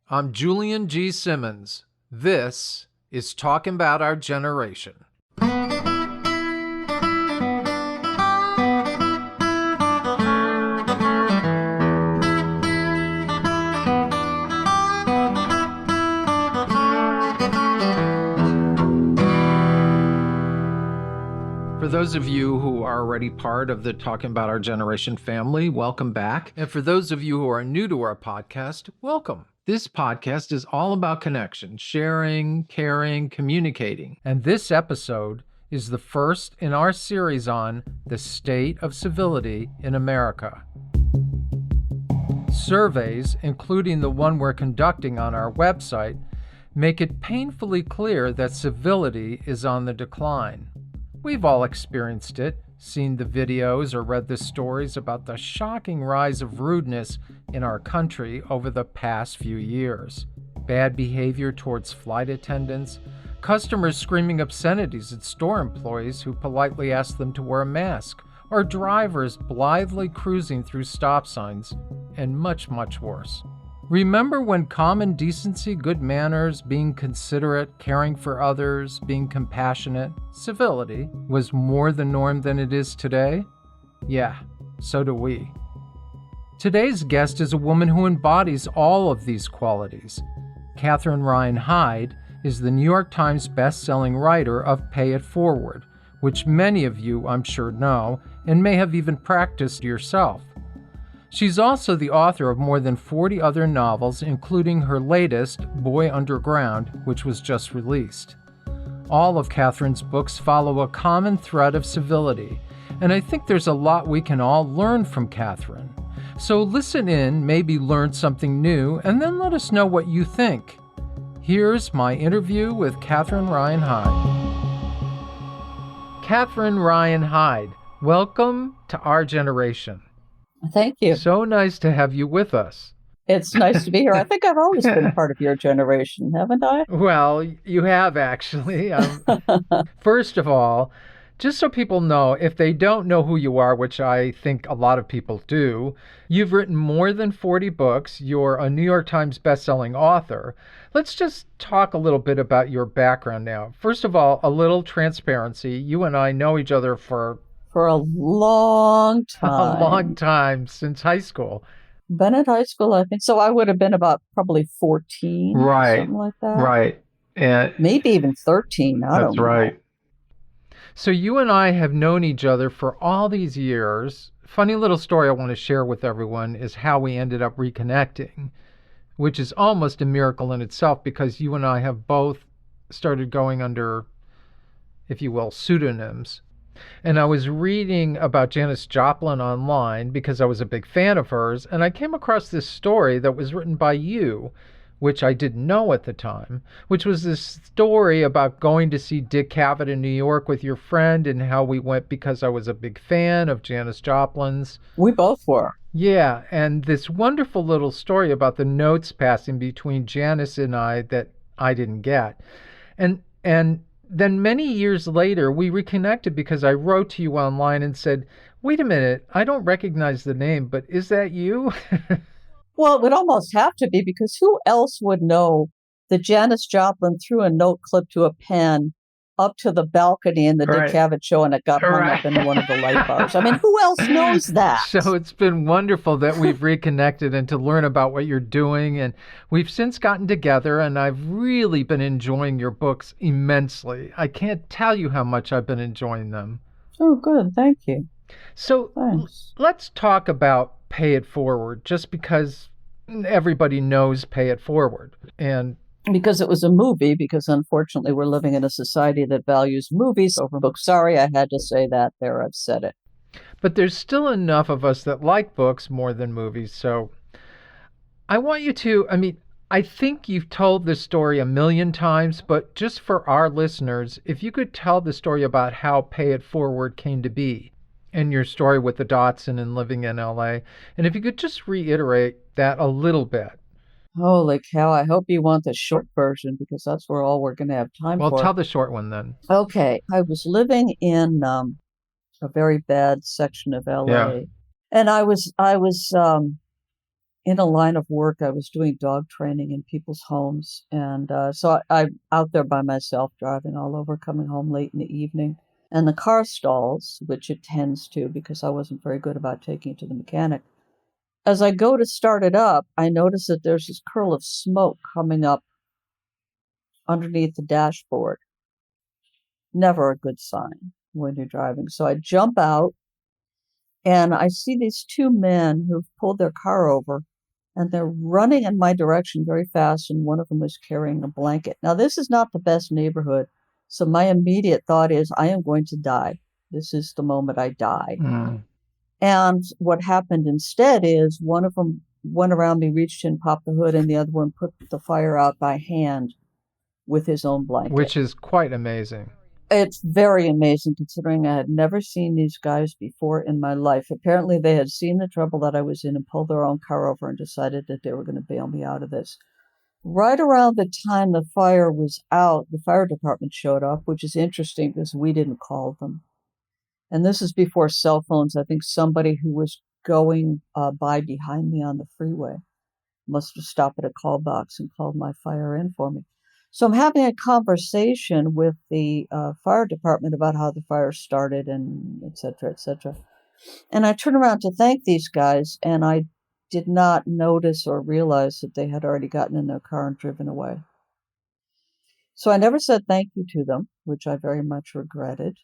I'm Julian G. Simmons. This is Talking About Our Generation. For those of you who are already part of the Talking About Our Generation family, welcome back. And for those of you who are new to our podcast, welcome. This podcast is all about connection, sharing, caring, communicating. And this episode is the first in our series on the State of Civility in America. Surveys, including the one we're conducting on our website, make it painfully clear that civility is on the decline. We've all experienced it, seen the videos or read the stories about the shocking rise of rudeness in our country over the past few years. Bad behavior towards flight attendants, customers screaming obscenities at store employees who politely ask them to wear a mask, or drivers blithely cruising through stop signs, and much, much worse. Remember when common decency, good manners, being considerate, caring for others, being compassionate, civility was more the norm than it is today? Yeah, so do we. Today's guest is a woman who embodies all of these qualities. Catherine Ryan Hyde is the New York Times best-selling writer of Pay It Forward, which many of you, I'm sure, know and may have even practiced yourself. She's also the author of more than 40 other novels, including her latest, Boy Underground, which was just released. All of Catherine's books follow a common thread of civility, and I think there's a lot we can all learn from Catherine. So listen in, maybe learn something new, and then let us know what you think. Here's my interview with Catherine Ryan Hyde. Catherine Ryan Hyde, welcome to our generation. Thank you. So nice to have you with us. It's nice to be here. I think I've always been part of your generation, haven't I? Well, you have actually. First of all, just so people know, if they don't know who you are, which I think a lot of people do, you've written more than 40 books. You're a New York Times bestselling author. Let's just talk a little bit about your background now. First of all, a little transparency. You and I know each other for a long time. A long time, since high school. Been at high school, I think. So I would have been about probably 14, right, something like that. Right. And maybe even 13. I don't know. That's right. So you and I have known each other for all these years. Funny little story I want to share with everyone is how we ended up reconnecting, which is almost a miracle in itself because you and I have both started going under, if you will, pseudonyms. And I was reading about Janis Joplin online because I was a big fan of hers, and I came across this story that was written by you, which I didn't know at the time, which was this story about going to see Dick Cavett in New York with your friend and how we went because I was a big fan of Janis Joplin's. We both were. Yeah, and this wonderful little story about the notes passing between Janis and I that I didn't get. And then many years later, we reconnected because I wrote to you online and said, wait a minute, I don't recognize the name, but is that you? Well, it would almost have to be because who else would know that Janis Joplin threw a note clip to a pen up to the balcony in the Dick Cavett show and it got hung up in one of the light bars. I mean, who else knows that? So it's been wonderful that we've reconnected and to learn about what you're doing. And we've since gotten together and I've really been enjoying your books immensely. I can't tell you how much I've been enjoying them. Oh, good. Thank you. So let's talk about Pay It Forward, just because everybody knows Pay It Forward. And because it was a movie, because unfortunately we're living in a society that values movies over books. Sorry, I had to say that there. I've said it. But there's still enough of us that like books more than movies. So I want you to, I think you've told this story a million times, but just for our listeners, if you could tell the story about how Pay It Forward came to be and your story with the Dotson and living in LA. And if you could just reiterate that a little bit. Holy cow, I hope you want the short version because that's where all we're going to have time for. Well, tell the short one then. Okay. I was living in a very bad section of LA. Yeah. And I was in a line of work. I was doing dog training in people's homes. And so I'm out there by myself, driving all over, coming home late in the evening. And the car stalls, which it tends to because I wasn't very good about taking it to the mechanic. As I go to start it up, I notice that there's this curl of smoke coming up underneath the dashboard. Never a good sign when you're driving. So I jump out and I see these two men who've pulled their car over and they're running in my direction very fast. And one of them is carrying a blanket. Now, this is not the best neighborhood. So my immediate thought is, I am going to die. This is the moment I die. And what happened instead is one of them went around me, reached in, popped the hood, and the other one put the fire out by hand with his own blanket. Which is quite amazing. It's very amazing considering I had never seen these guys before in my life. Apparently they had seen the trouble that I was in and pulled their own car over and decided that they were going to bail me out of this. Right around the time the fire was out, the fire department showed up, which is interesting because we didn't call them. And this is before cell phones. I think somebody who was going by behind me on the freeway must have stopped at a call box and called my fire in for me. So I'm having a conversation with the fire department about how the fire started and et cetera, et cetera. And I turn around to thank these guys, and I did not notice or realize that they had already gotten in their car and driven away. So I never said thank you to them, which I very much regretted.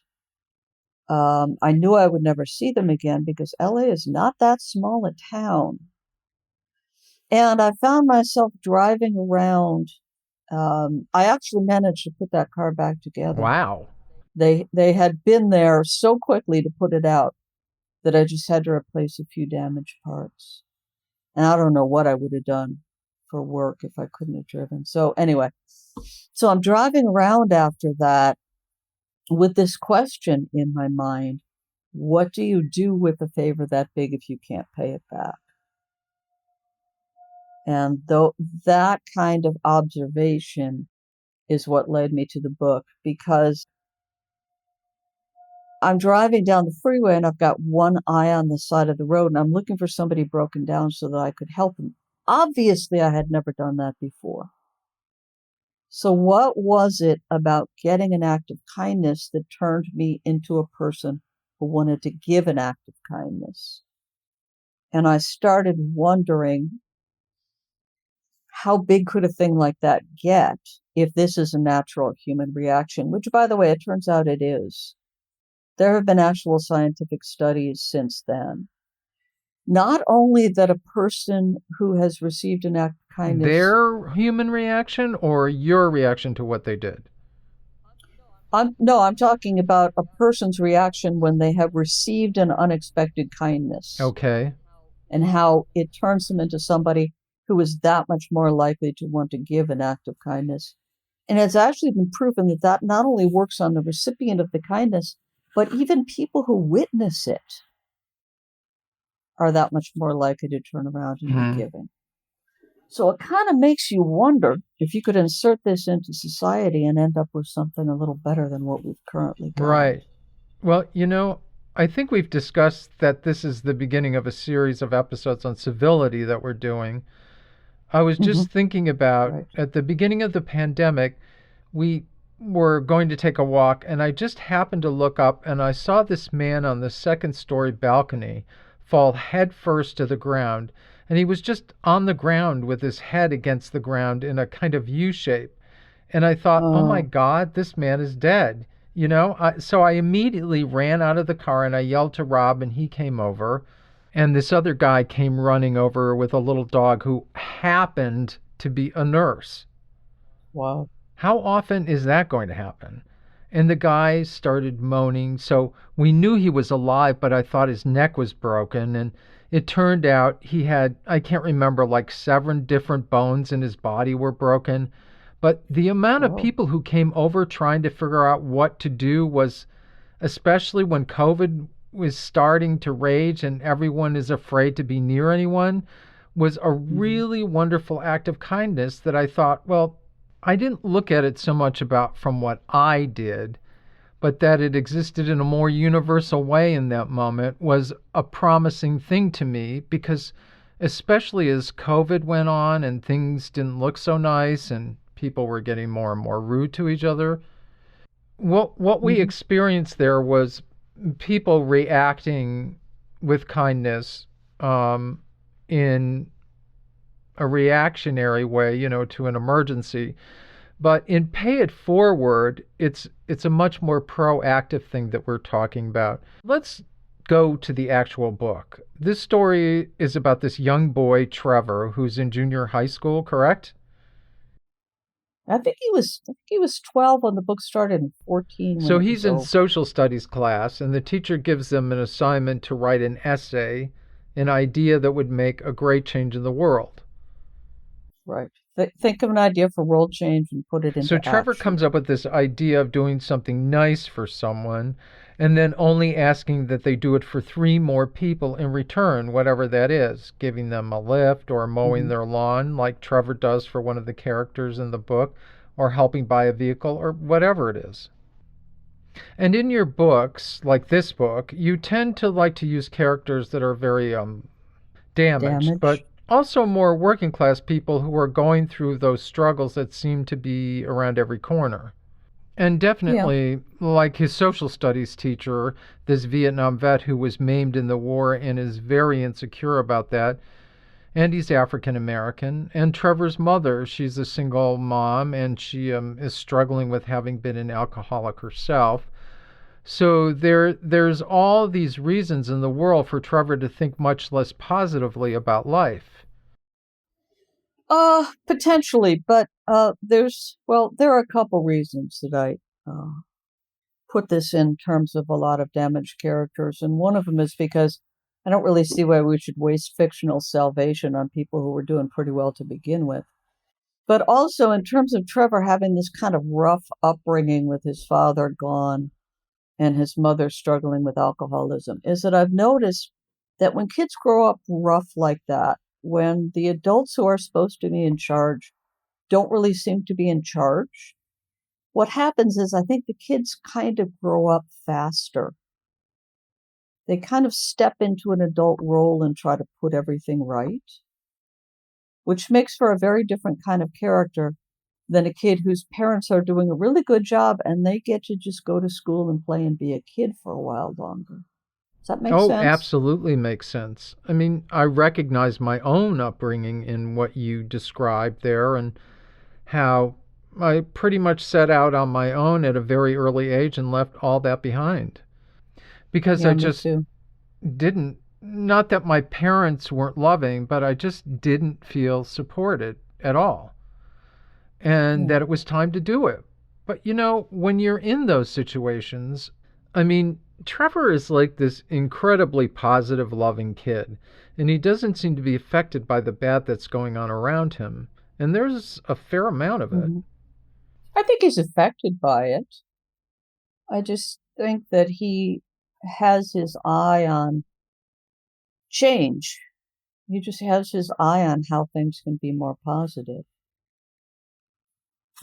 I knew I would never see them again because LA is not that small a town. And I found myself driving around. I actually managed to put that car back together. Wow. They had been there so quickly to put it out that I just had to replace a few damaged parts. And I don't know what I would have done for work if I couldn't have driven. So anyway, so I'm driving around after that with this question in my mind: what do you do with a favor that big if you can't pay it back? And though that kind of observation is what led me to the book, because I'm driving down the freeway and I've got one eye on the side of the road and I'm looking for somebody broken down so that I could help them. Obviously, I had never done that before. So what was it about getting an act of kindness that turned me into a person who wanted to give an act of kindness? And I started wondering, how big could a thing like that get if this is a natural human reaction? Which, by the way, it turns out it is. There have been actual scientific studies since then. Not only that a person who has received an act of kindness... Their human reaction or your reaction to what they did? I'm talking about a person's reaction when they have received an unexpected kindness. Okay. And how it turns them into somebody who is that much more likely to want to give an act of kindness. And it's actually been proven that that not only works on the recipient of the kindness, but even people who witness it are that much more likely to turn around and be giving. So it kind of makes you wonder if you could insert this into society and end up with something a little better than what we've currently got. Right. Well, I think we've discussed that this is the beginning of a series of episodes on civility that we're doing. I was just thinking about, at the beginning of the pandemic, we were going to take a walk, and I just happened to look up, and I saw this man on the second-story balcony fall headfirst to the ground, and he was just on the ground with his head against the ground in a kind of U shape. And I thought, oh my God, this man is dead. So I immediately ran out of the car, and I yelled to Rob, and he came over. And this other guy came running over with a little dog who happened to be a nurse. Wow. How often is that going to happen? And the guy started moaning. So we knew he was alive, but I thought his neck was broken. And it turned out he had, I can't remember, like 7 different bones in his body were broken. But the amount of people who came over trying to figure out what to do was, especially when COVID was starting to rage and everyone is afraid to be near anyone, was a really wonderful act of kindness that I thought, well, I didn't look at it so much about from what I did, but that it existed in a more universal way in that moment was a promising thing to me, because especially as COVID went on and things didn't look so nice and people were getting more and more rude to each other. What we Mm-hmm. experienced there was people reacting with kindness, in a reactionary way, to an emergency. But in Pay It Forward, it's a much more proactive thing that we're talking about. Let's go to the actual book. This story is about this young boy, Trevor, who's in junior high school, correct? I think he was 12 when the book started and 14 when So it he's was in over. social studies class, and the teacher gives them an assignment to write an essay, an idea that would make a great change in the world. Right. Think of an idea for world change and put it So into Trevor action. comes up with this idea of doing something nice for someone and then only asking that they do it for three more people in return, whatever that is, giving them a lift or mowing Hmm. their lawn, like Trevor does for one of the characters in the book, or helping buy a vehicle, or whatever it is. And in your books, like this book, you tend to like to use characters that are very damaged, Damage. but also more working class people who are going through those struggles that seem to be around every corner. And Yeah. definitely, like his social studies teacher, this Vietnam vet who was maimed in the war and is very insecure about that. And he's African American. And Trevor's mother, she's a single mom and she is struggling with having been an alcoholic herself. So there's all these reasons in the world for Trevor to think much less positively about life. Potentially, but there are a couple reasons that I put this in terms of a lot of damaged characters, and one of them is because I don't really see why we should waste fictional salvation on people who were doing pretty well to begin with. But also in terms of Trevor having this kind of rough upbringing with his father gone and his mother struggling with alcoholism, is that I've noticed that when kids grow up rough like that, when the adults who are supposed to be in charge don't really seem to be in charge, what happens is I think the kids kind of grow up faster. They kind of step into an adult role and try to put everything right, which makes for a very different kind of character than a kid whose parents are doing a really good job and they get to just go to school and play and be a kid for a while longer. Does that make Oh, sense? absolutely makes sense. I mean, I recognize my own upbringing in what you described there and how I pretty much set out on my own at a very early age and left all that behind. Because I Yeah, me just too. didn't, not that my parents weren't loving, but I just didn't feel supported at all. And Yeah. that it was time to do it. But when you're in those situations, I mean, Trevor is like this incredibly positive, loving kid, and he doesn't seem to be affected by the bad that's going on around him. And there's a fair amount of it. Hmm. I think he's affected by it. I just think that he has his eye on change. He just has his eye on how things can be more positive.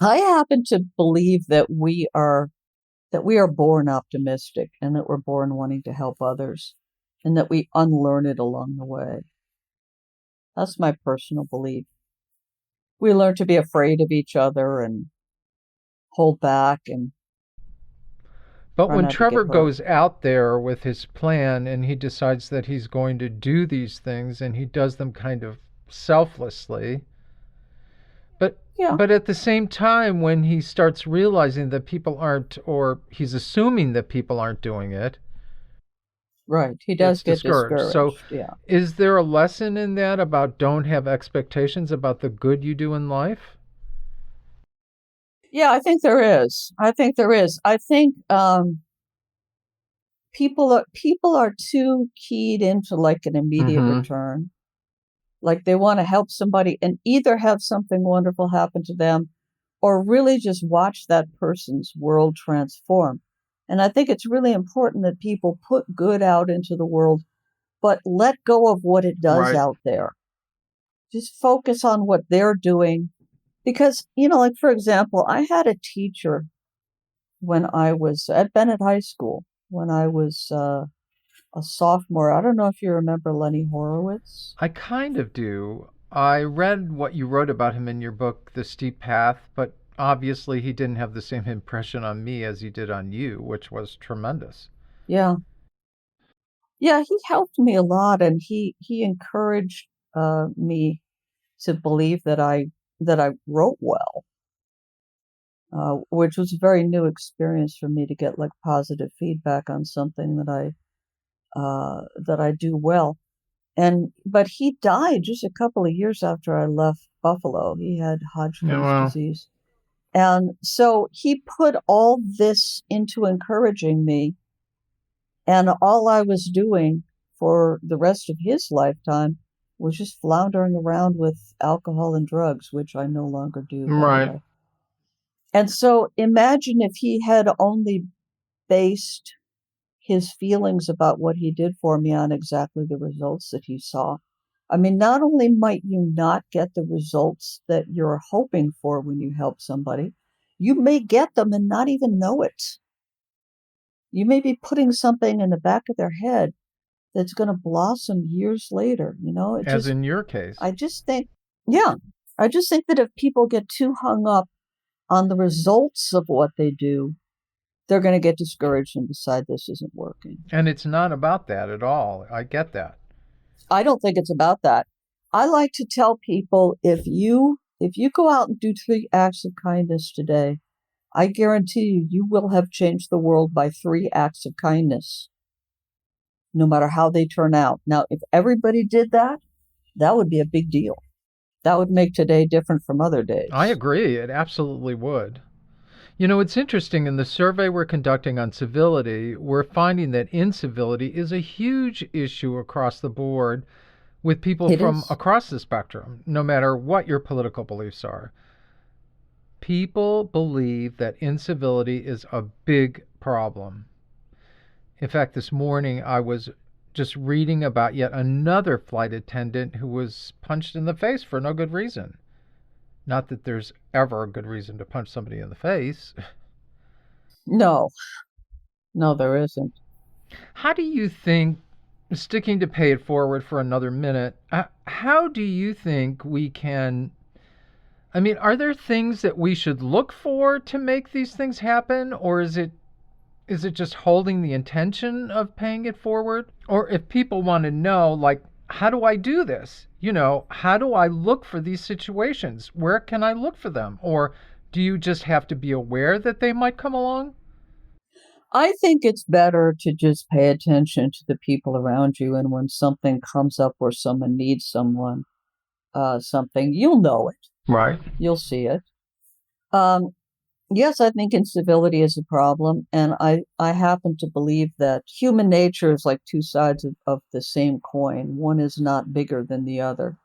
I happen to believe that we are born optimistic and that we're born wanting to help others and that we unlearn it along the way. That's my personal belief. We learn to be afraid of each other and hold back and But try when not to get Trevor hurt. goes out there with his plan and he decides that he's going to do these things and he does them kind of selflessly, but Yeah, but at the same time when he starts realizing that people aren't, or he's assuming that people aren't doing it, right. He does gets get discouraged. So discouraged. Yeah. is there a lesson in that about don't have expectations about the good you do in life? Yeah, I think there is. I think there is. I think people are too keyed into like an immediate Mm-hmm. return. Like they want to help somebody and either have something wonderful happen to them or really just watch that person's world transform. And I think it's really important that people put good out into the world, but let go of what it does Right. out there. Just focus on what they're doing. Because, like for example, I had a teacher when I was at Bennett High School, when I was a sophomore. I don't know if you remember Lenny Horowitz. I kind of do. I read what you wrote about him in your book, The Steep Path, but obviously he didn't have the same impression on me as he did on you, which was tremendous. Yeah. Yeah, he helped me a lot, and he encouraged me to believe that I wrote well, which was a very new experience for me to get like positive feedback on something that I do well. But he died just a couple of years after I left Buffalo. He had Hodgkin's disease. And so he put all this into encouraging me. And all I was doing for the rest of his lifetime was just floundering around with alcohol and drugs, which I no longer do. Right. And so imagine if he had only based his feelings about what he did for me on exactly the results that he saw. I mean, not only might you not get the results that you're hoping for when you help somebody, you may get them and not even know it. You may be putting something in the back of their head that's going to blossom years later, As in your case. I just think that if people get too hung up on the results of what they do, they're going to get discouraged and decide this isn't working. And it's not about that at all. I get that. I don't think it's about that. I like to tell people, if you go out and do 3 acts of kindness today, I guarantee you will have changed the world by 3 acts of kindness, no matter how they turn out. Now, if everybody did that, that would be a big deal. That would make today different from other days. I agree. It absolutely would. It's interesting. In the survey we're conducting on civility, we're finding that incivility is a huge issue across the board with people from across the spectrum, no matter what your political beliefs are. People believe that incivility is a big problem. In fact, this morning I was just reading about yet another flight attendant who was punched in the face for no good reason. Not that there's ever a good reason to punch somebody in the face. No, there isn't. How do you think, sticking to Pay It Forward for another minute, how do you think we can, are there things that we should look for to make these things happen? Or is it just holding the intention of paying it forward? Or if people want to know, like, how do I do this? How do I look for these situations? Where can I look for them? Or do you just have to be aware that they might come along? I think it's better to just pay attention to the people around you. And when something comes up where someone needs something, you'll know it. Right. You'll see it. Yes, I think incivility is a problem. And I happen to believe that human nature is like 2 sides of the same coin. One is not bigger than the other.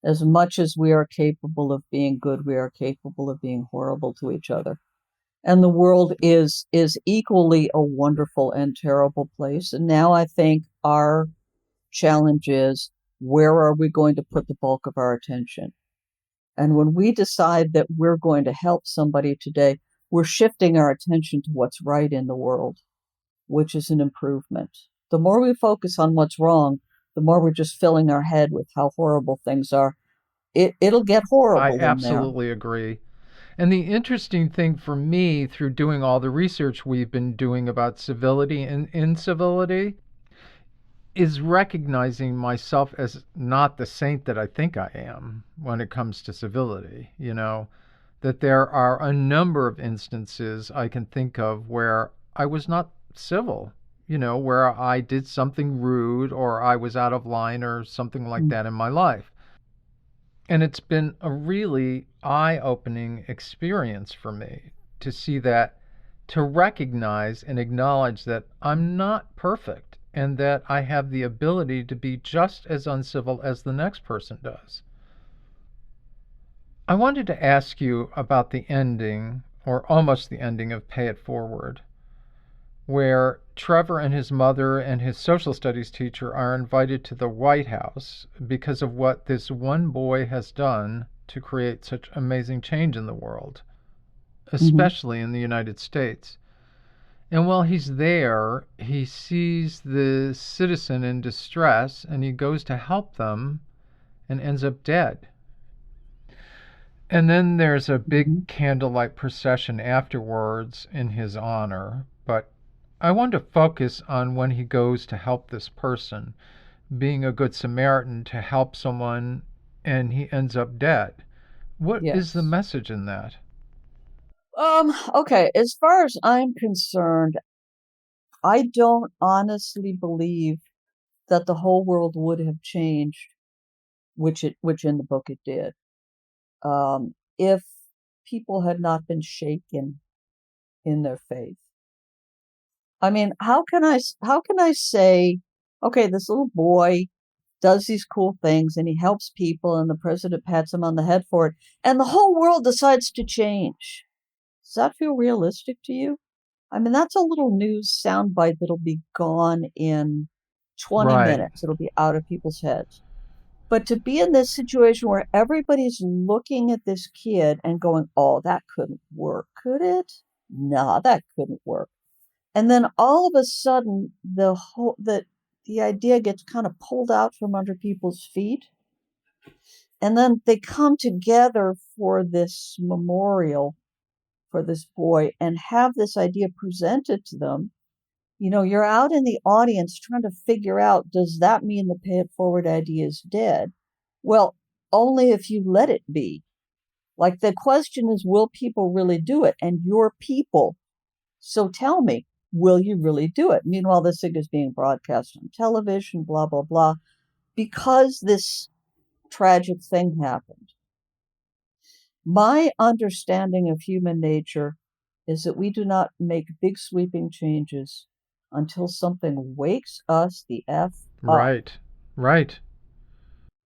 As much as we are capable of being good, we are capable of being horrible to each other. And the world is equally a wonderful and terrible place. And now I think our challenge is, where are we going to put the bulk of our attention? And when we decide that we're going to help somebody today, we're shifting our attention to what's right in the world, which is an improvement. The more we focus on what's wrong, the more we're just filling our head with how horrible things are. It'll get horrible. I absolutely agree. And the interesting thing for me, through doing all the research we've been doing about civility and incivility, is recognizing myself as not the saint that I think I am when it comes to civility. That there are a number of instances I can think of where I was not civil, where I did something rude or I was out of line or something like that in my life. And it's been a really eye-opening experience for me to see that, to recognize and acknowledge that I'm not perfect and that I have the ability to be just as uncivil as the next person does. I wanted to ask you about the ending, or almost the ending, of Pay It Forward, where Trevor and his mother and his social studies teacher are invited to the White House because of what this one boy has done to create such amazing change in the world, especially in the United States. And while he's there, he sees the citizen in distress and he goes to help them and ends up dead. And then there's a big candlelight procession afterwards in his honor. But I want to focus on when he goes to help this person, being a good Samaritan to help someone, and he ends up dead. What is the Yes. message in that? Okay, as far as I'm concerned, I don't honestly believe that the whole world would have changed, which in the book it did, if people had not been shaken in their faith. I mean, how can I say, okay, this little boy does these cool things and he helps people and the president pats him on the head for it, and the whole world decides to change. Does that feel realistic to you? I mean, that's a little news soundbite that'll be gone in 20 Right. minutes. It'll be out of people's heads. But to be in this situation where everybody's looking at this kid and going, oh, that couldn't work, could it? No, that couldn't work. And then all of a sudden, the idea gets kind of pulled out from under people's feet. And then they come together for this memorial for this boy and have this idea presented to them. You're out in the audience trying to figure out, does that mean the pay it forward idea is dead? Well, only if you let it be. Like, the question is, will people really do it? And you're people. So tell me, will you really do it? Meanwhile, this thing is being broadcast on television, blah, blah, blah, because this tragic thing happened. My understanding of human nature is that we do not make big sweeping changes until something wakes us the F up. Right. Right.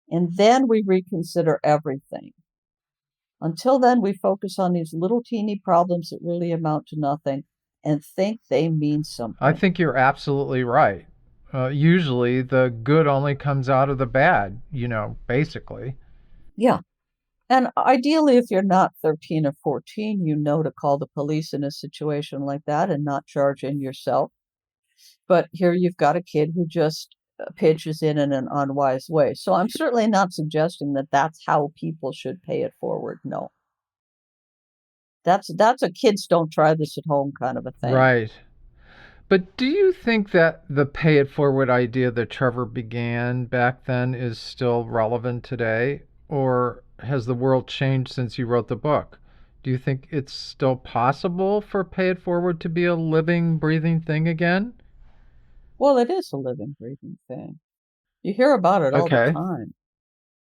And then we reconsider everything. Until then, we focus on these little teeny problems that really amount to nothing and think they mean I something. think you're absolutely right. Usually the good only comes out of the bad, basically. Yeah. And ideally, if you're not 13 or 14, you know to call the police in a situation like that and not charge in yourself. But here you've got a kid who just pitches in an unwise way. So I'm certainly not suggesting that that's how people should pay it forward. No, that's a kids don't try this at home kind of a thing. Right. But do you think that the pay it forward idea that Trevor began back then is still relevant today? Or has the world changed since you wrote the book? Do you think it's still possible for pay it forward to be a living, breathing thing again? Well, it is a living, breathing thing. You hear about it all the Okay. time.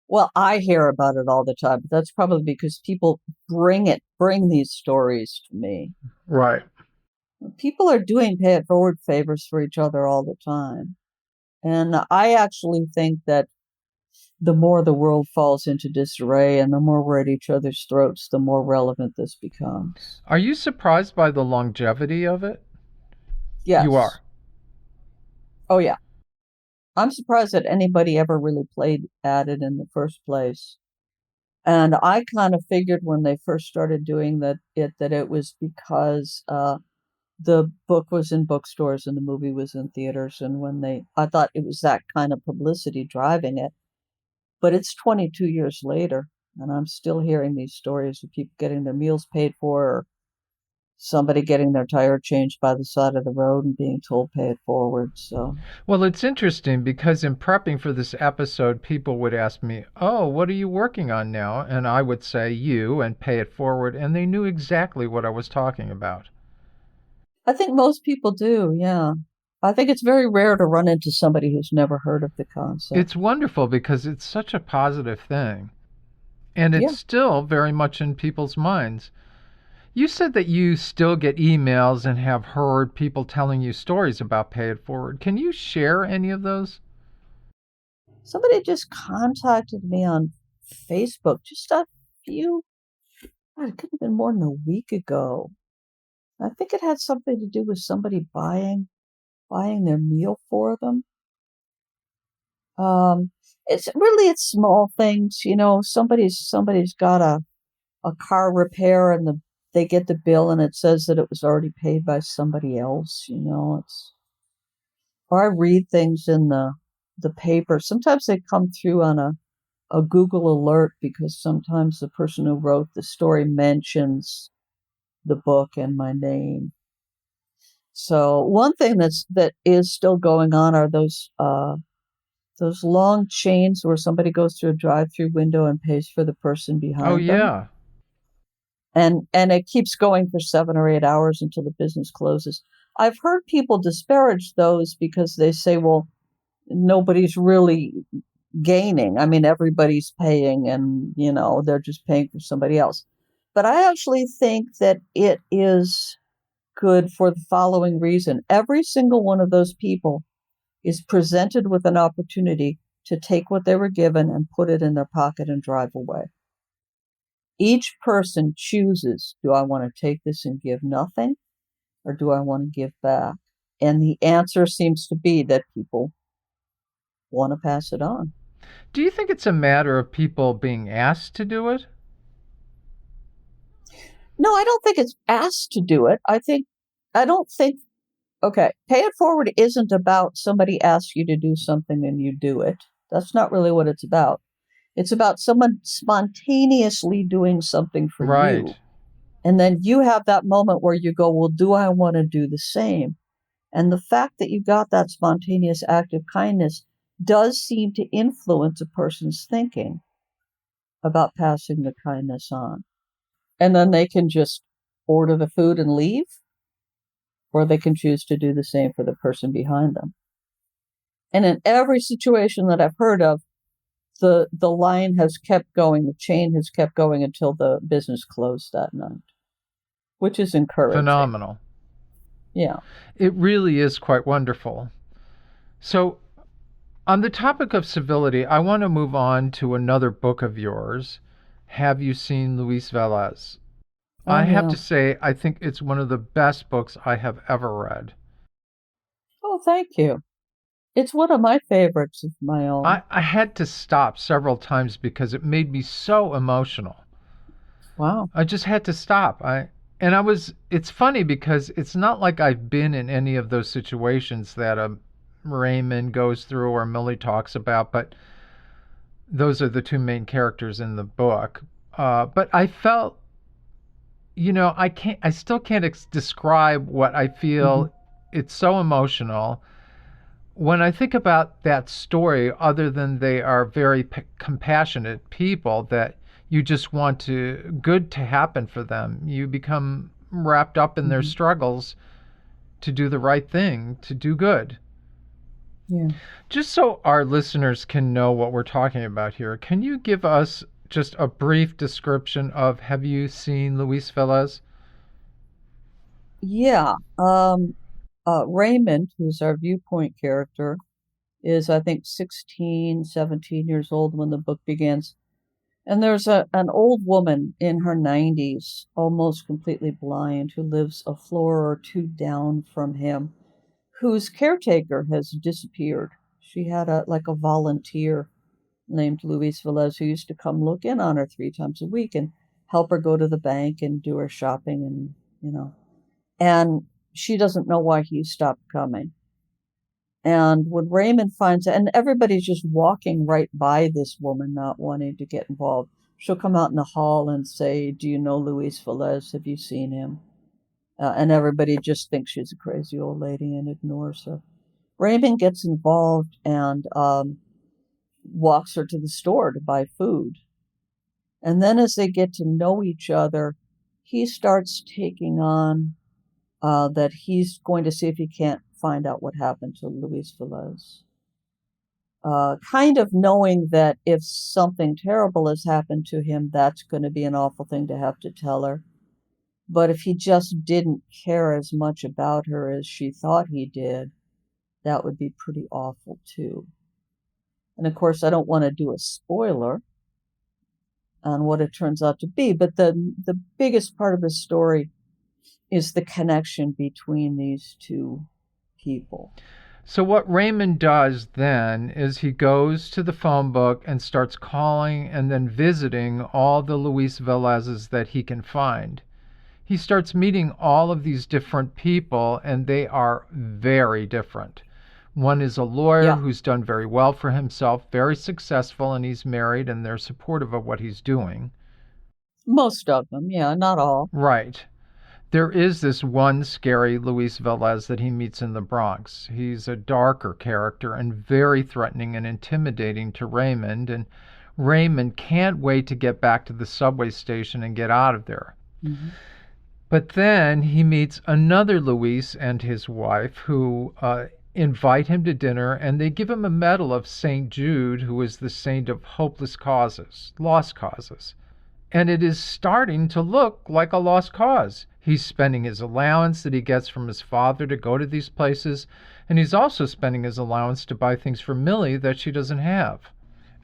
Well, I hear about it all the time, but that's probably because people bring these stories to me. Right. People are doing pay it forward favors for each other all the time. And I actually think that the more the world falls into disarray and the more we're at each other's throats, the more relevant this becomes. Are you surprised by the longevity of it? You Yes. are. Oh, yeah. I'm surprised that anybody ever really played at it in the first place. And I kind of figured when they first started doing that it was because the book was in bookstores and the movie was in theaters, and I thought it was that kind of publicity driving it. But it's 22 years later, and I'm still hearing these stories of people getting their meals paid for, or somebody getting their tire changed by the side of the road and being told pay it forward. So, Well, it's interesting because in prepping for this episode, people would ask me, "Oh, what are you working on now?" And I would say you and pay it forward, and they knew exactly what I was talking about. I think most people do, yeah. I think it's very rare to run into somebody who's never heard of the concept. It's wonderful because it's such a positive thing, and it's Yeah. still very much in people's minds. You said that you still get emails and have heard people telling you stories about Pay It Forward. Can you share any of those? Somebody just contacted me on Facebook just a few, God, it could have been more than a week ago. I think it had something to do with somebody buying their meal for them. Um, it's small things, somebody's got a car repair and they get the bill and it says that it was already paid by somebody else, or I read things in the paper. Sometimes they come through on a Google alert because sometimes the person who wrote the story mentions the book and my name. So one thing that is still going on are those long chains where somebody goes through a drive-through window and pays for the person behind them. Yeah. And it keeps going for 7 or 8 hours until the business closes. I've heard people disparage those because they say, well, nobody's really gaining. I mean, everybody's paying and, they're just paying for somebody else. But I actually think that it is good for the following reason. Every single one of those people is presented with an opportunity to take what they were given and put it in their pocket and drive away. Each person chooses, do I want to take this and give nothing, or do I want to give back? And the answer seems to be that people want to pass it on. Do you think it's a matter of people being asked to do it? No, I don't think it's asked to do it. Okay, pay it forward isn't about somebody asks you to do something and you do it. That's not really what it's about. It's about someone spontaneously doing something for you. And then you have that moment where you go, well, do I want to do the same? And the fact that you got that spontaneous act of kindness does seem to influence a person's thinking about passing the kindness on. And then they can just order the food and leave, or they can choose to do the same for the person behind them. And in every situation that I've heard of, the line has kept going, the chain has kept going until the business closed that night, which is encouraging. Phenomenal. Yeah. It really is quite wonderful. So, on the topic of civility, I want to move on to another book of yours. Have you seen Luis Velez? I have to say, I think it's one of the best books I have ever read. Oh, thank you. It's one of my favorites of my own. I had to stop several times because it made me so emotional. Wow. I just had to stop. It's funny because it's not like I've been in any of those situations that Raymond goes through or Millie talks about, but those are the two main characters in the book. But I felt, I still can't describe what I feel. Mm-hmm. It's so emotional. When I think about that story, other than they are very compassionate people that you just want good to happen for them, you become wrapped up in their struggles to do the right thing, to do good. Yeah. Just so our listeners can know what we're talking about here, can you give us just a brief description of Have You Seen Luis Velez? Yeah. Raymond, who's our viewpoint character, is, I think, 16, 17 years old when the book begins. And there's an old woman in her 90s, almost completely blind, who lives a floor or two down from him, whose caretaker has disappeared. She had a volunteer named Luis Velez who used to come look in on her 3 times a week and help her go to the bank and do her shopping and she doesn't know why he stopped coming. And when Raymond finds out, and everybody's just walking right by this woman, not wanting to get involved, she'll come out in the hall and say, do you know Luis Velez? Have you seen him? And everybody just thinks she's a crazy old lady and ignores her. Raymond gets involved and walks her to the store to buy food. And then as they get to know each other, he starts taking on that he's going to see if he can't find out what happened to Luis Velez. Kind of knowing that if something terrible has happened to him, that's going to be an awful thing to have to tell her. But if he just didn't care as much about her as she thought he did, that would be pretty awful too. And of course, I don't want to do a spoiler on what it turns out to be, but the biggest part of the story is the connection between these two people. So what Raymond does then is he goes to the phone book and starts calling and then visiting all the Luis Velezes that he can find. He starts meeting all of these different people, and they are very different. One is a lawyer who's done very well for himself, very successful, and he's married, and they're supportive of what he's doing. Most of them, yeah, not all. Right. There is this one scary Luis Velez that he meets in the Bronx. He's a darker character and very threatening and intimidating to Raymond, and Raymond can't wait to get back to the subway station and get out of there. Mm-hmm. But then he meets another Luis and his wife who invite him to dinner, and they give him a medal of St. Jude, who is the saint of hopeless causes, lost causes. And it is starting to look like a lost cause. He's spending his allowance that he gets from his father to go to these places, and he's also spending his allowance to buy things for Millie that she doesn't have.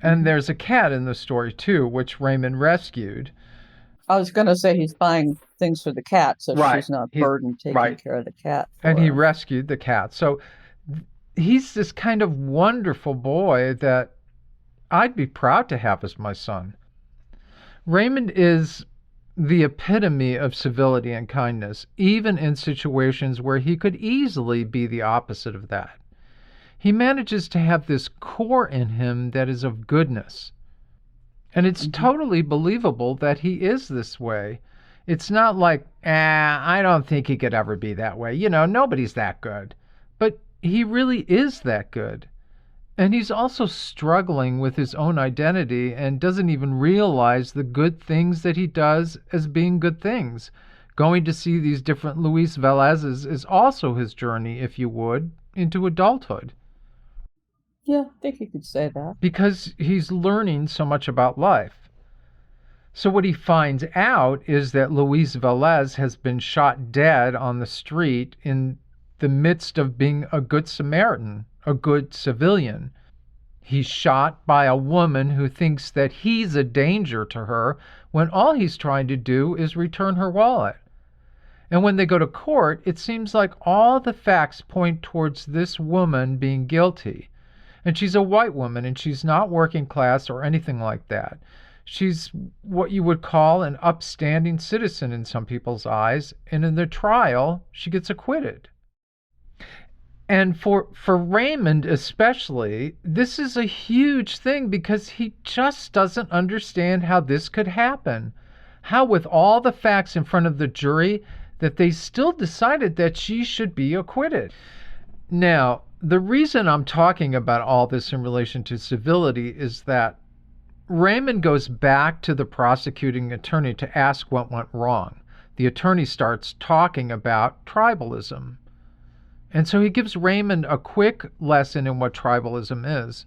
And there's a cat in the story, too, which Raymond rescued. I was going to say he's buying things for the cat, so she's not burdened taking care of the cat. And he rescued the cat. So he's this kind of wonderful boy that I'd be proud to have as my son. Raymond is the epitome of civility and kindness, even in situations where he could easily be the opposite of that. He manages to have this core in him that is of goodness. And it's totally believable that he is this way. It's not like, I don't think he could ever be that way. You know, nobody's that good. But he really is that good. And he's also struggling with his own identity and doesn't even realize the good things that he does as being good things. Going to see these different Luis Velez's is also his journey, if you would, into adulthood. Yeah, I think you could say that. Because he's learning so much about life. So what he finds out is that Luis Velez has been shot dead on the street in the midst of being a good Samaritan, a good civilian. He's shot by a woman who thinks that he's a danger to her when all he's trying to do is return her wallet. And when they go to court, it seems like all the facts point towards this woman being guilty. And she's a white woman, and she's not working class or anything like that. She's what you would call an upstanding citizen in some people's eyes, and in the trial, she gets acquitted. And for Raymond especially, this is a huge thing because he just doesn't understand how this could happen. How, with all the facts in front of the jury, that they still decided that she should be acquitted. Now, the reason I'm talking about all this in relation to civility is that Raymond goes back to the prosecuting attorney to ask what went wrong. The attorney starts talking about tribalism. And so he gives Raymond a quick lesson in what tribalism is.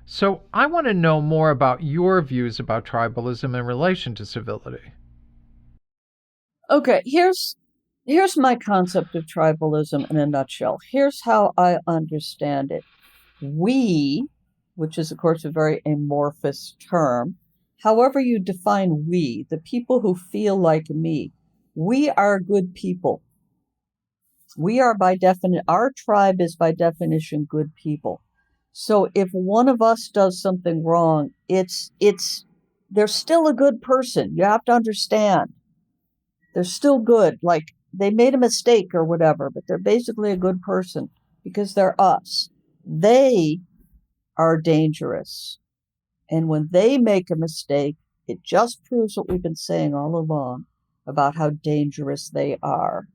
So I want to know more about your views about tribalism in relation to civility. Okay, here's my concept of tribalism in a nutshell. Here's how I understand it. We, which is, of course, a very amorphous term, however you define we, the people who feel like me, we are good people. We are by definition, our tribe is by definition good people. So if one of us does something wrong, they're still a good person. You have to understand. They're still good. Like they made a mistake or whatever, but they're basically a good person because they're us. They are dangerous. And when they make a mistake, it just proves what we've been saying all along about how dangerous they are.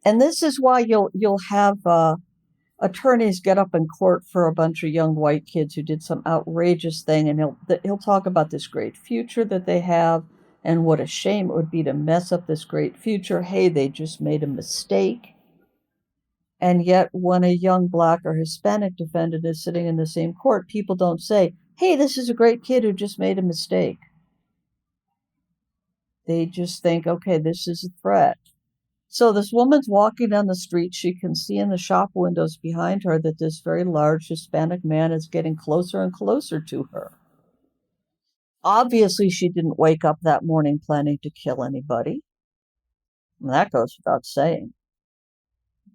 And this is why you'll have attorneys get up in court for a bunch of young white kids who did some outrageous thing, and he'll talk about this great future that they have and what a shame it would be to mess up this great future. Hey, they just made a mistake. And yet when a young Black or Hispanic defendant is sitting in the same court, people don't say, hey, this is a great kid who just made a mistake. They just think, okay, this is a threat. So this woman's walking down the street. She can see in the shop windows behind her that this very large Hispanic man is getting closer and closer to her. Obviously, she didn't wake up that morning planning to kill anybody. And that goes without saying.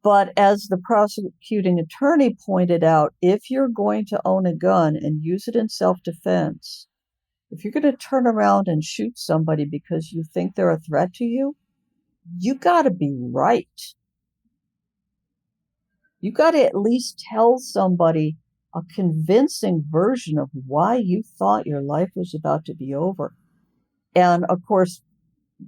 But as the prosecuting attorney pointed out, if you're going to own a gun and use it in self-defense, if you're going to turn around and shoot somebody because you think they're a threat to you, you got to be right. You got to at least tell somebody a convincing version of why you thought your life was about to be over. And of course,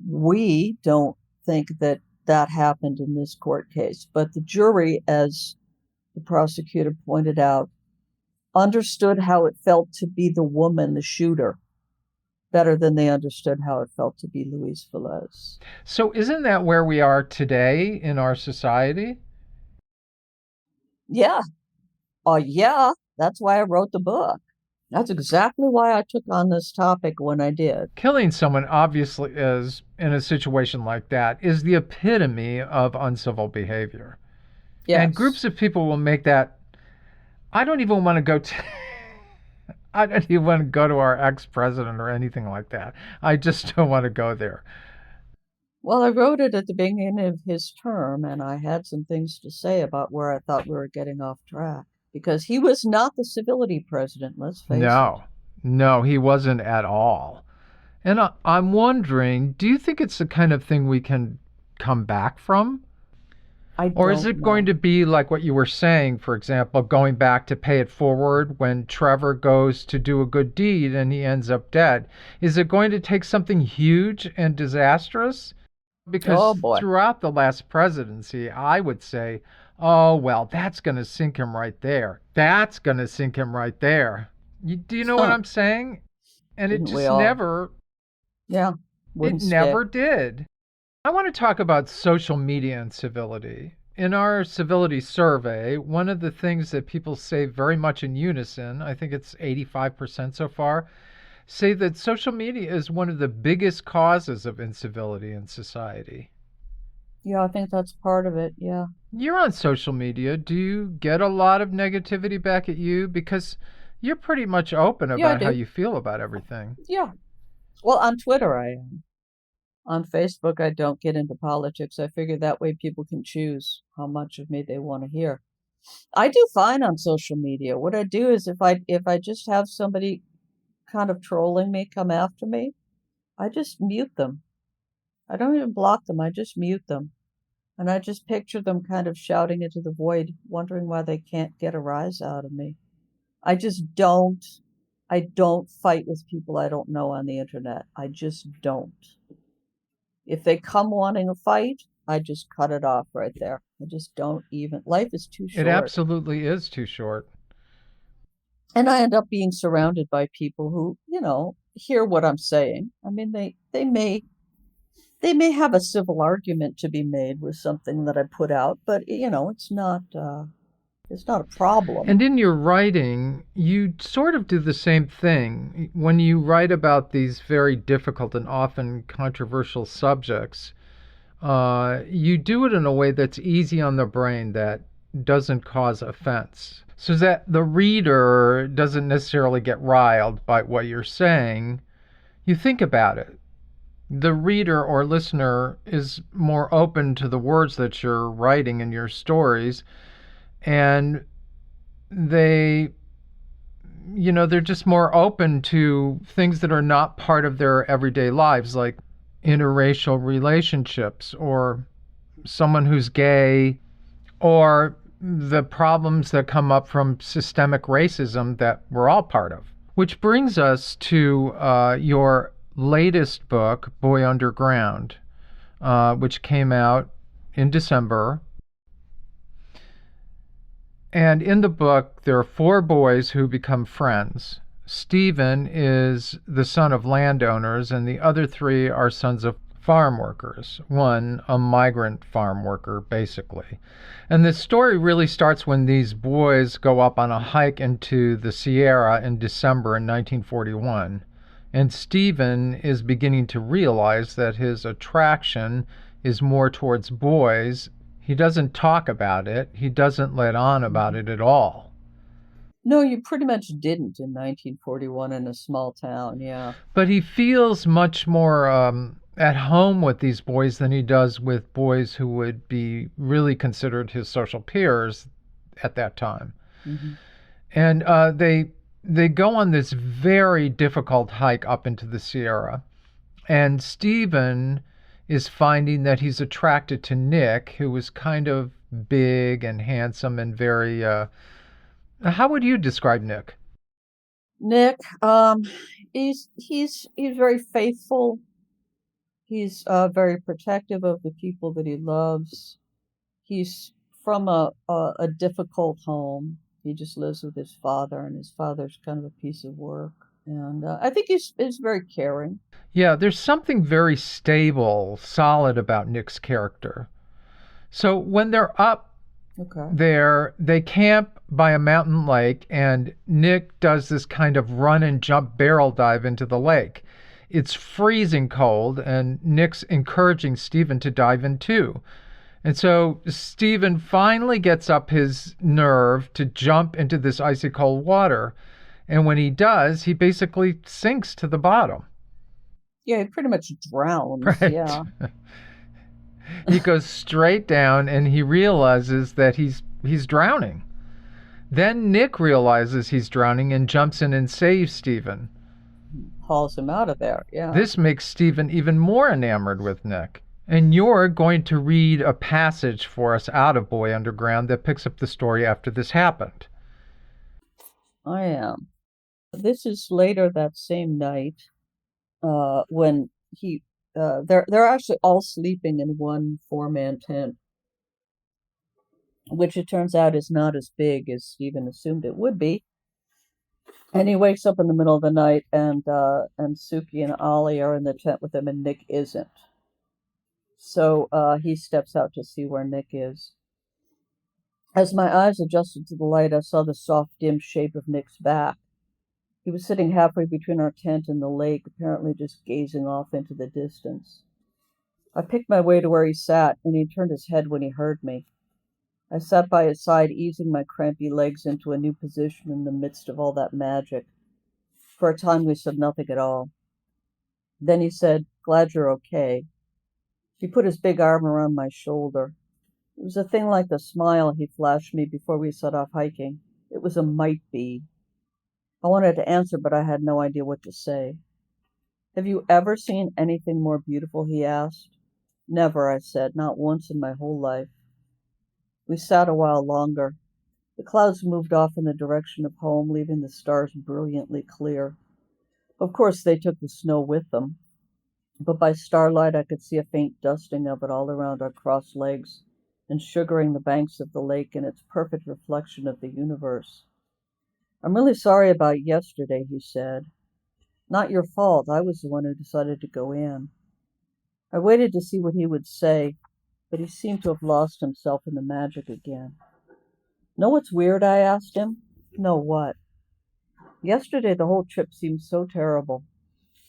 we don't think that that happened in this court case, but the jury, as the prosecutor pointed out, understood how it felt to be the woman, the shooter, better than they understood how it felt to be Luis Velez. So isn't that where we are today in our society? Yeah. Yeah. That's why I wrote the book. That's exactly why I took on this topic when I did. Killing someone obviously is, in a situation like that, is the epitome of uncivil behavior. Yes. And groups of people will make that. I don't even want to go to. I don't even want to go to our ex-president or anything like that. I just don't want to go there. Well, I wrote it at the beginning of his term, and I had some things to say about where I thought we were getting off track. Because he was not the civility president, let's face it. No, he wasn't at all. And I'm wondering, do you think it's the kind of thing we can come back from? Or is it going to be like what you were saying, for example, going back to Pay It Forward when Trevor goes to do a good deed and he ends up dead? Is it going to take something huge and disastrous? Because throughout the last presidency, I would say, oh, well, that's going to sink him right there. That's going to sink him right there. Do you know what I'm saying? And it just never... Yeah. It never did. I want to talk about social media and civility. In our civility survey, one of the things that people say very much in unison, I think it's 85% so far, say that social media is one of the biggest causes of incivility in society. Yeah, I think that's part of it, yeah. You're on social media. Do you get a lot of negativity back at you? Because you're pretty much open about how you feel about everything. Yeah. Well, on Twitter I am. On Facebook, I don't get into politics. I figure that way people can choose how much of me they want to hear. I do fine on social media. What I do is if I just have somebody kind of trolling me come after me, I just mute them. I don't even block them. I just mute them. And I just picture them kind of shouting into the void, wondering why they can't get a rise out of me. I don't fight with people I don't know on the internet. I just don't. If they come wanting a fight, I just cut it off right there. I just don't even. Life is too short. It absolutely is too short. And I end up being surrounded by people who, hear what I'm saying. I mean, they may have a civil argument to be made with something that I put out, but it's not a problem. And in your writing, you sort of do the same thing. When you write about these very difficult and often controversial subjects, you do it in a way that's easy on the brain, that doesn't cause offense, so that the reader doesn't necessarily get riled by what you're saying. You think about it. The reader or listener is more open to the words that you're writing in your stories, and they're just more open to things that are not part of their everyday lives, like interracial relationships, or someone who's gay, or the problems that come up from systemic racism that we're all part of. Which brings us to your latest book, Boy Underground, which came out in December. And in the book, there are 4 boys who become friends. Stephen is the son of landowners, and the other 3 are sons of farm workers. One, a migrant farm worker, basically. And the story really starts when these boys go up on a hike into the Sierra in December in 1941. And Stephen is beginning to realize that his attraction is more towards boys. He doesn't talk about it. He doesn't let on about it at all. No, you pretty much didn't in 1941 in a small town, yeah. But he feels much more at home with these boys than he does with boys who would be really considered his social peers at that time. Mm-hmm. And they go on this very difficult hike up into the Sierra. And Stephen is finding that he's attracted to Nick, who was kind of big and handsome and very, how would you describe Nick? Nick, he's very faithful. He's very protective of the people that he loves. He's from a difficult home. He just lives with his father, and his father's kind of a piece of work. And I think he's very caring. Yeah, there's something very stable, solid about Nick's character. So when they're up Okay. there, they camp by a mountain lake, and Nick does this kind of run and jump barrel dive into the lake. It's freezing cold, and Nick's encouraging Stephen to dive in too. And so Stephen finally gets up his nerve to jump into this icy cold water. And when he does, he basically sinks to the bottom. Yeah, he pretty much drowns. Right. Yeah. He goes straight down, and he realizes that he's drowning. Then Nick realizes he's drowning and jumps in and saves Stephen. Hauls him out of there. Yeah. This makes Stephen even more enamored with Nick. And you're going to read a passage for us out of Boy Underground that picks up the story after this happened. I am. This is later that same night, when they're actually all sleeping in one 4-man tent, which it turns out is not as big as Stephen assumed it would be. And he wakes up in the middle of the night, and Suki and Ollie are in the tent with him, and Nick isn't. So he steps out to see where Nick is. As my eyes adjusted to the light, I saw the soft, dim shape of Nick's back. He was sitting halfway between our tent and the lake, apparently just gazing off into the distance. I picked my way to where he sat, and he turned his head when he heard me. I sat by his side, easing my crampy legs into a new position in the midst of all that magic. For a time, we said nothing at all. Then he said, "Glad you're okay." He put his big arm around my shoulder. It was a thing like the smile he flashed me before we set off hiking. It was a might be. I wanted to answer, but I had no idea what to say. "Have you ever seen anything more beautiful?" he asked. "Never," I said, "not once in my whole life." We sat a while longer. The clouds moved off in the direction of home, leaving the stars brilliantly clear. Of course, they took the snow with them, but by starlight I could see a faint dusting of it all around our crossed legs and sugaring the banks of the lake in its perfect reflection of the universe. "I'm really sorry about yesterday," he said. "Not your fault. I was the one who decided to go in." I waited to see what he would say, but he seemed to have lost himself in the magic again. "Know what's weird?" I asked him. "No, what?" "Yesterday the whole trip seemed so terrible.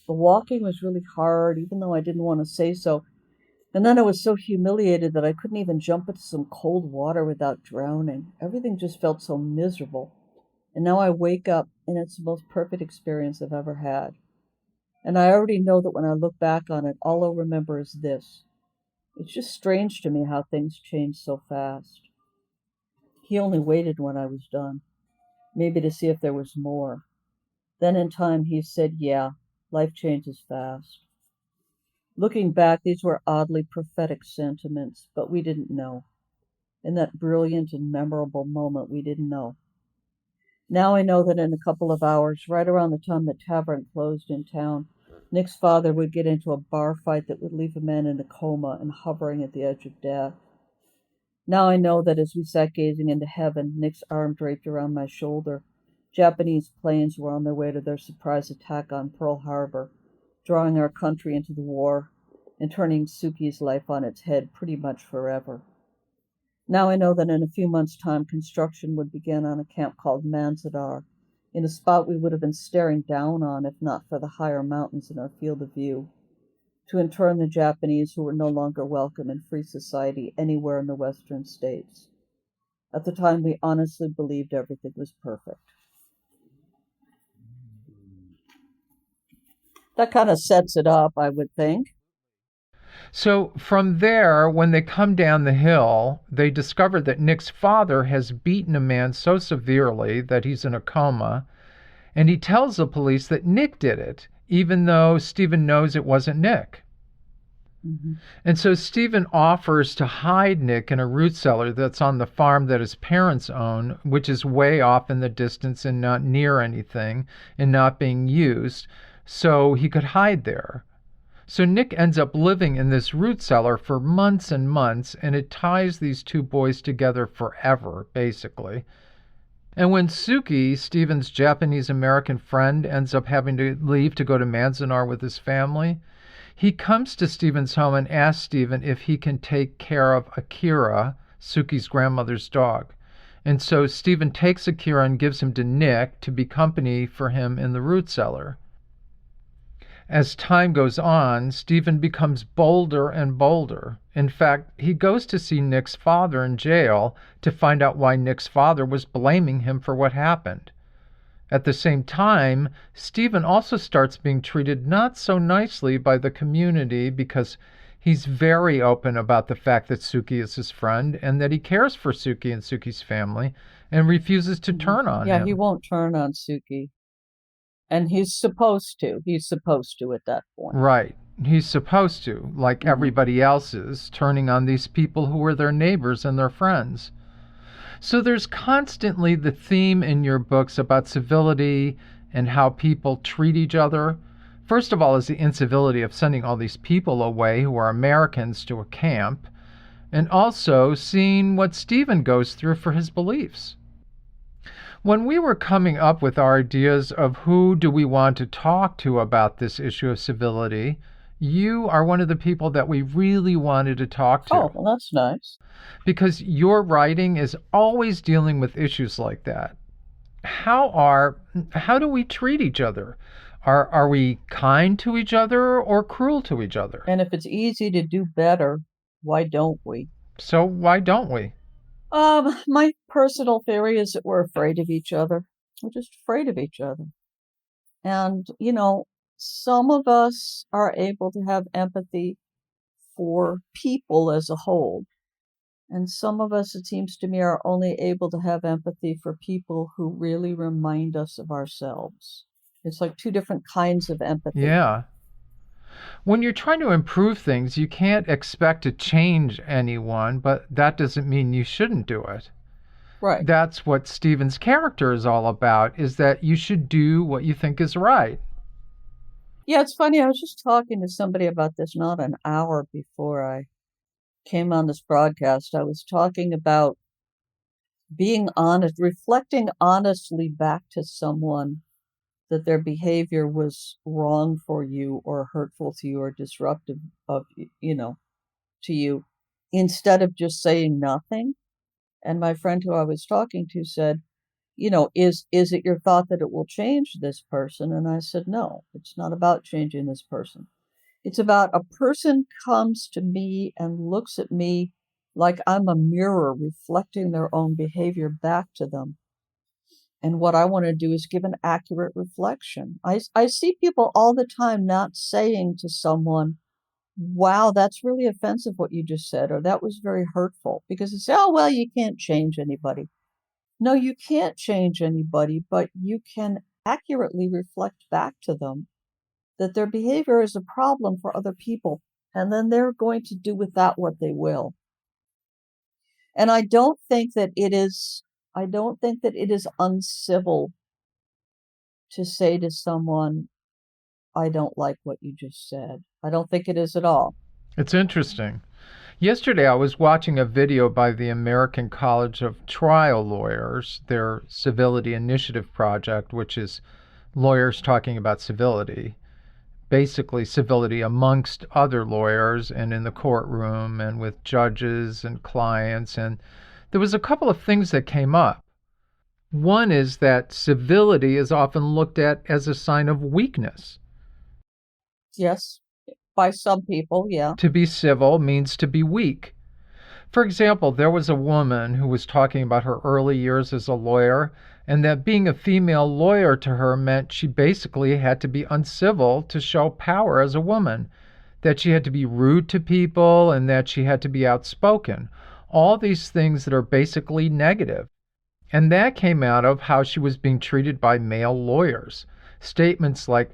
The walking was really hard, even though I didn't want to say so. And then I was so humiliated that I couldn't even jump into some cold water without drowning. Everything just felt so miserable. And now I wake up, and it's the most perfect experience I've ever had. And I already know that when I look back on it, all I'll remember is this. It's just strange to me how things change so fast." He only waited when I was done, maybe to see if there was more. Then in time he said, "Yeah, life changes fast." Looking back, these were oddly prophetic sentiments, but we didn't know. In that brilliant and memorable moment, we didn't know. Now I know that in a couple of hours, right around the time the tavern closed in town, Nick's father would get into a bar fight that would leave a man in a coma and hovering at the edge of death. Now I know that as we sat gazing into heaven, Nick's arm draped around my shoulder, Japanese planes were on their way to their surprise attack on Pearl Harbor, drawing our country into the war and turning Suki's life on its head pretty much forever. Now I know that in a few months' time, construction would begin on a camp called Manzanar, in a spot we would have been staring down on if not for the higher mountains in our field of view, to intern the Japanese who were no longer welcome in free society anywhere in the western states. At the time, we honestly believed everything was perfect. That kind of sets it up, I would think. So from there, when they come down the hill, they discover that Nick's father has beaten a man so severely that he's in a coma, and he tells the police that Nick did it, even though Stephen knows it wasn't Nick. Mm-hmm. And so Stephen offers to hide Nick in a root cellar that's on the farm that his parents own, which is way off in the distance and not near anything and not being used, so he could hide there. So Nick ends up living in this root cellar for months and months, and it ties these two boys together forever, basically. And when Suki, Stephen's Japanese-American friend, ends up having to leave to go to Manzanar with his family, he comes to Stephen's home and asks Stephen if he can take care of Akira, Suki's grandmother's dog. And so Stephen takes Akira and gives him to Nick to be company for him in the root cellar. As time goes on, Stephen becomes bolder and bolder. In fact, he goes to see Nick's father in jail to find out why Nick's father was blaming him for what happened. At the same time, Stephen also starts being treated not so nicely by the community because he's very open about the fact that Suki is his friend and that he cares for Suki and Suki's family and refuses to turn on him. Yeah, he won't turn on Suki. And he's supposed to. He's supposed to at that point. Right. He's supposed to, like everybody else is, turning on these people who were their neighbors and their friends. So there's constantly the theme in your books about civility and how people treat each other. First of all is the incivility of sending all these people away who are Americans to a camp, and also seeing what Stephen goes through for his beliefs. When we were coming up with our ideas of who do we want to talk to about this issue of civility, you are one of the people that we really wanted to talk to. Oh, well, that's nice. Because your writing is always dealing with issues like that. How do we treat each other? Are we kind to each other or cruel to each other? And if it's easy to do better, why don't we? So why don't we? My personal theory is that we're afraid of each other. We're just afraid of each other. And, some of us are able to have empathy for people as a whole. And some of us, it seems to me, are only able to have empathy for people who really remind us of ourselves. It's like two different kinds of empathy. Yeah. When you're trying to improve things, you can't expect to change anyone, but that doesn't mean you shouldn't do it. Right. That's what Stephen's character is all about, is that you should do what you think is right. Yeah, it's funny. I was just talking to somebody about this not an hour before I came on this broadcast. I was talking about being honest, reflecting honestly back to someone that their behavior was wrong for you or hurtful to you or disruptive of, to you, instead of just saying nothing. And my friend who I was talking to said, is it your thought that it will change this person? And I said, no, it's not about changing this person. It's about a person comes to me and looks at me like I'm a mirror reflecting their own behavior back to them. And what I want to do is give an accurate reflection. I see people all the time not saying to someone, wow, that's really offensive what you just said, or that was very hurtful, because they say, oh, well, you can't change anybody. No, you can't change anybody, but you can accurately reflect back to them that their behavior is a problem for other people, and then they're going to do with that what they will. And I don't think that it is uncivil to say to someone, I don't like what you just said. I don't think it is at all. It's interesting. Yesterday I was watching a video by the American College of Trial Lawyers, their Civility Initiative project, which is lawyers talking about civility. Basically civility amongst other lawyers and in the courtroom and with judges and clients. And there was a couple of things that came up. One is that civility is often looked at as a sign of weakness. Yes, by some people, yeah. To be civil means to be weak. For example, there was a woman who was talking about her early years as a lawyer, and that being a female lawyer to her meant she basically had to be uncivil to show power as a woman, that she had to be rude to people, and that she had to be outspoken. All these things that are basically negative. And that came out of how she was being treated by male lawyers. Statements like,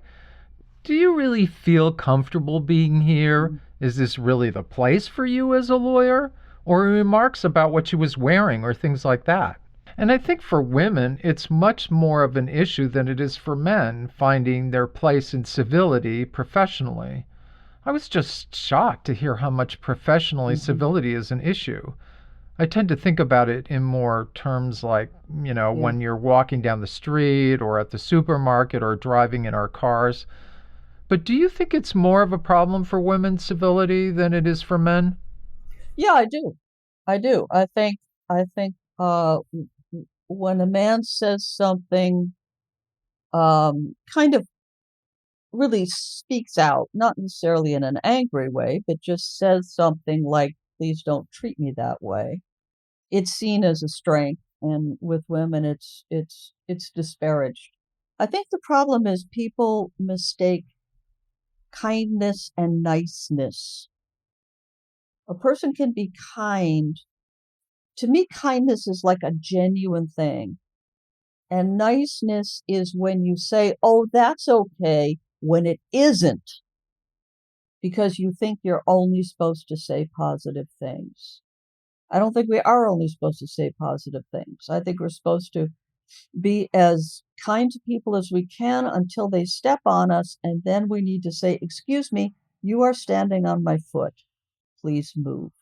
do you really feel comfortable being here? Is this really the place for you as a lawyer? Or remarks about what she was wearing or things like that. And I think for women, it's much more of an issue than it is for men finding their place in civility professionally. I was just shocked to hear how much professionally civility is an issue. I tend to think about it in more terms like, when you're walking down the street or at the supermarket or driving in our cars. But do you think it's more of a problem for women's civility than it is for men? Yeah, I do. I do. I think when a man says something kind of really speaks out, not necessarily in an angry way, but just says something like, please don't treat me that way, it's seen as a strength, and with women it's disparaged. I think the problem is people mistake kindness and niceness. A person can be kind. To me, kindness is like a genuine thing. And niceness is when you say, oh, that's okay, when it isn't, because you think you're only supposed to say positive things. I don't think we are only supposed to say positive things. I think we're supposed to be as kind to people as we can until they step on us, and then we need to say, excuse me, you are standing on my foot. Please move.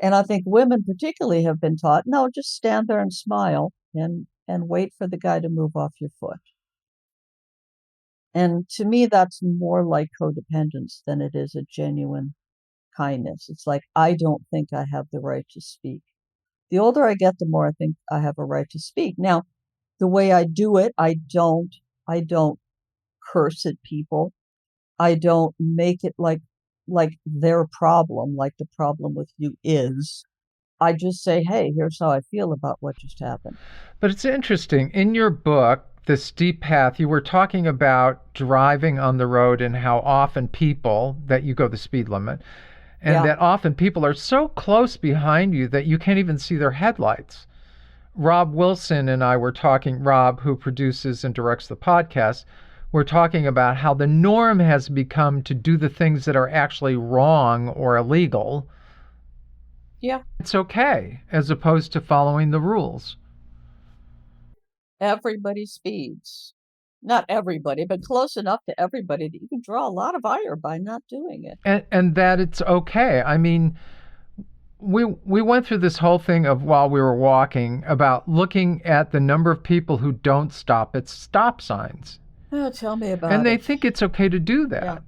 And I think women particularly have been taught, no, just stand there and smile and wait for the guy to move off your foot. And to me, that's more like codependence than it is a genuine kindness. It's like, I don't think I have the right to speak. The older I get, the more I think I have a right to speak. Now, the way I do it, I don't curse at people. I don't make it like their problem, like the problem with you is. I just say, hey, here's how I feel about what just happened. But it's interesting. In your book, The Steep Path, you were talking about driving on the road and how often people, that you go the speed limit, and Yeah. that often people are so close behind you that you can't even see their headlights. Rob Wilson and I were talking, Rob, who produces and directs the podcast, we're talking about how the norm has become to do the things that are actually wrong or illegal. Yeah. It's okay, as opposed to following the rules. Everybody speeds. Not everybody, but close enough to everybody that you can draw a lot of ire by not doing it. And that it's okay. I mean, we went through this whole thing of while we were walking about looking at the number of people who don't stop at stop signs. Oh, tell me about it. And they think it's okay to do that. Yeah.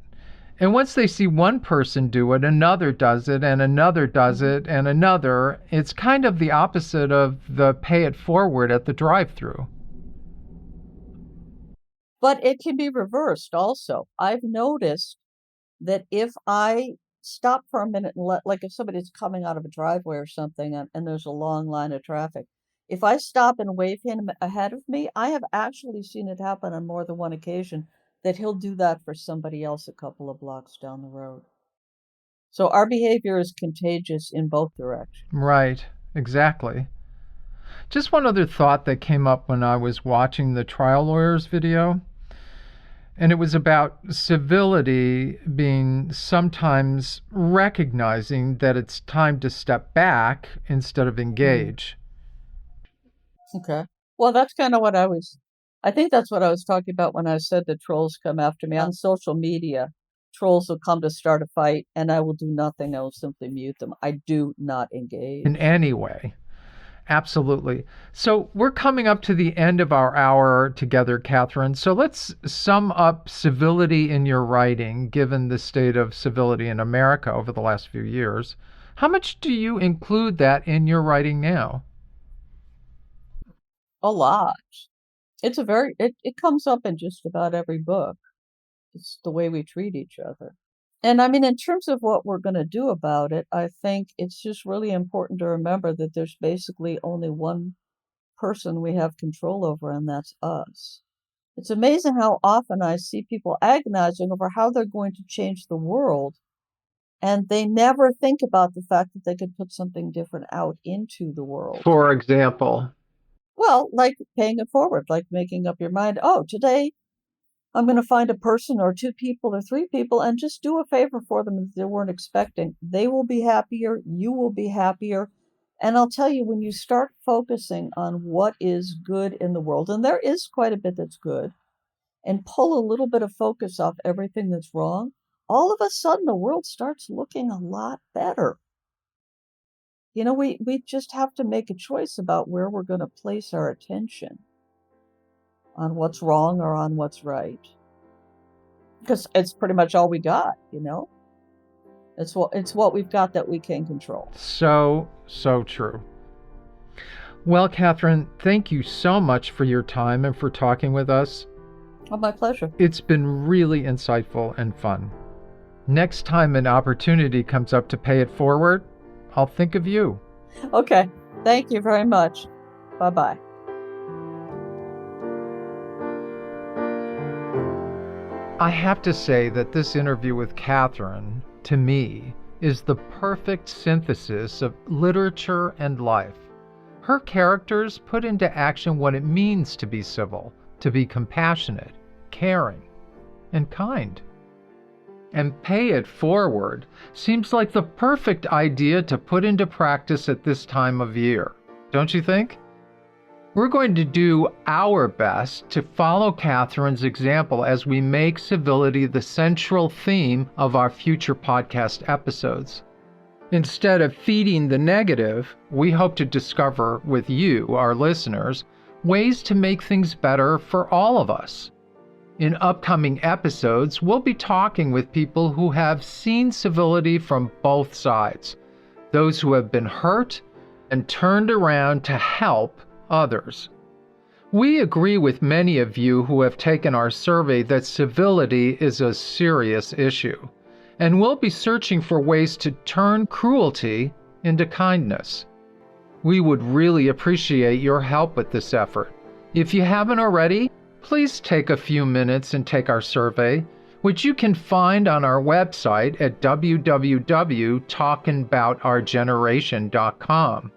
And once they see one person do it, another does it, and another does it, and another, it's kind of the opposite of the pay it forward at the drive-through. But it can be reversed also. I've noticed that if I stop for a minute and like if somebody's coming out of a driveway or something and there's a long line of traffic, if I stop and wave him ahead of me, I have actually seen it happen on more than one occasion that he'll do that for somebody else a couple of blocks down the road. So our behavior is contagious in both directions. Right, exactly. Just one other thought that came up when I was watching the trial lawyer's video, and it was about civility being sometimes recognizing that it's time to step back instead of engage. Okay. Well, that's kind of I think that's what I was talking about when I said the trolls come after me on social media. Trolls will come to start a fight and I will do nothing. I will simply mute them. I do not engage. In any way. Absolutely. So we're coming up to the end of our hour together, Catherine. So let's sum up civility in your writing, given the state of civility in America over the last few years. How much do you include that in your writing now? A lot. It comes up in just about every book. It's the way we treat each other. And I mean, in terms of what we're going to do about it, I think it's just really important to remember that there's basically only one person we have control over, and that's us. It's amazing how often I see people agonizing over how they're going to change the world, and they never think about the fact that they could put something different out into the world. For example? Well, like paying it forward, like making up your mind, oh, today I'm going to find a person or two people or three people and just do a favor for them that they weren't expecting. They will be happier. You will be happier. And I'll tell you, when you start focusing on what is good in the world, and there is quite a bit that's good, and pull a little bit of focus off everything that's wrong, all of a sudden the world starts looking a lot better. We just have to make a choice about where we're going to place our attention, on what's wrong or on what's right. Because it's pretty much all we got, It's what we've got that we can control. So true. Well, Catherine, thank you so much for your time and for talking with us. Oh, my pleasure. It's been really insightful and fun. Next time an opportunity comes up to pay it forward, I'll think of you. Okay. Thank you very much. Bye-bye. I have to say that this interview with Catherine, to me, is the perfect synthesis of literature and life. Her characters put into action what it means to be civil, to be compassionate, caring, and kind. And pay it forward seems like the perfect idea to put into practice at this time of year, don't you think? We're going to do our best to follow Catherine's example as we make civility the central theme of our future podcast episodes. Instead of feeding the negative, we hope to discover with you, our listeners, ways to make things better for all of us. In upcoming episodes, we'll be talking with people who have seen civility from both sides, those who have been hurt and turned around to help others. We agree with many of you who have taken our survey that civility is a serious issue, and we'll be searching for ways to turn cruelty into kindness. We would really appreciate your help with this effort. If you haven't already, please take a few minutes and take our survey, which you can find on our website at www.talkingboutourgeneration.com.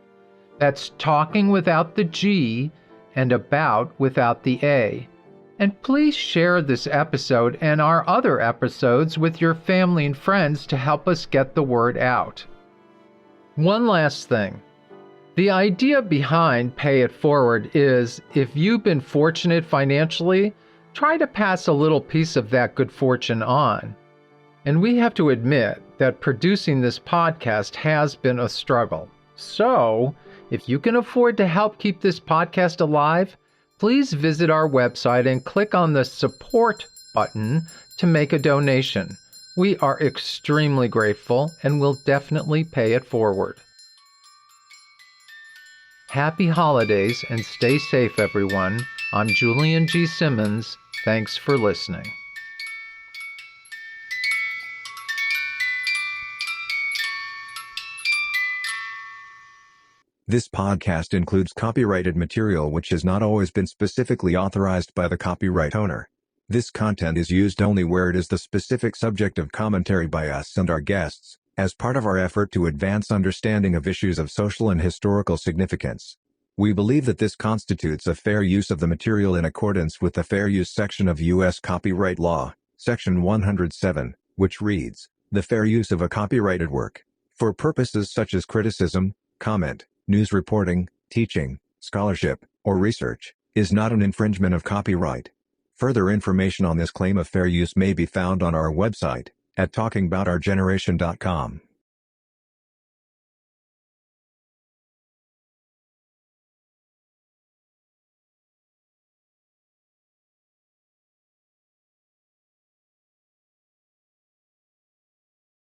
That's talking without the G and about without the A. And please share this episode and our other episodes with your family and friends to help us get the word out. One last thing. The idea behind Pay It Forward is, if you've been fortunate financially, try to pass a little piece of that good fortune on. And we have to admit that producing this podcast has been a struggle. So, if you can afford to help keep this podcast alive, please visit our website and click on the support button to make a donation. We are extremely grateful and will definitely pay it forward. Happy holidays and stay safe, everyone. I'm Julian G. Simmons. Thanks for listening. This podcast includes copyrighted material which has not always been specifically authorized by the copyright owner. This content is used only where it is the specific subject of commentary by us and our guests, as part of our effort to advance understanding of issues of social and historical significance. We believe that this constitutes a fair use of the material in accordance with the Fair Use section of U.S. Copyright Law, Section 107, which reads, "The fair use of a copyrighted work, for purposes such as criticism, comment, news reporting, teaching, scholarship, or research, is not an infringement of copyright." Further information on this claim of fair use may be found on our website, at talkingboutourgeneration.com.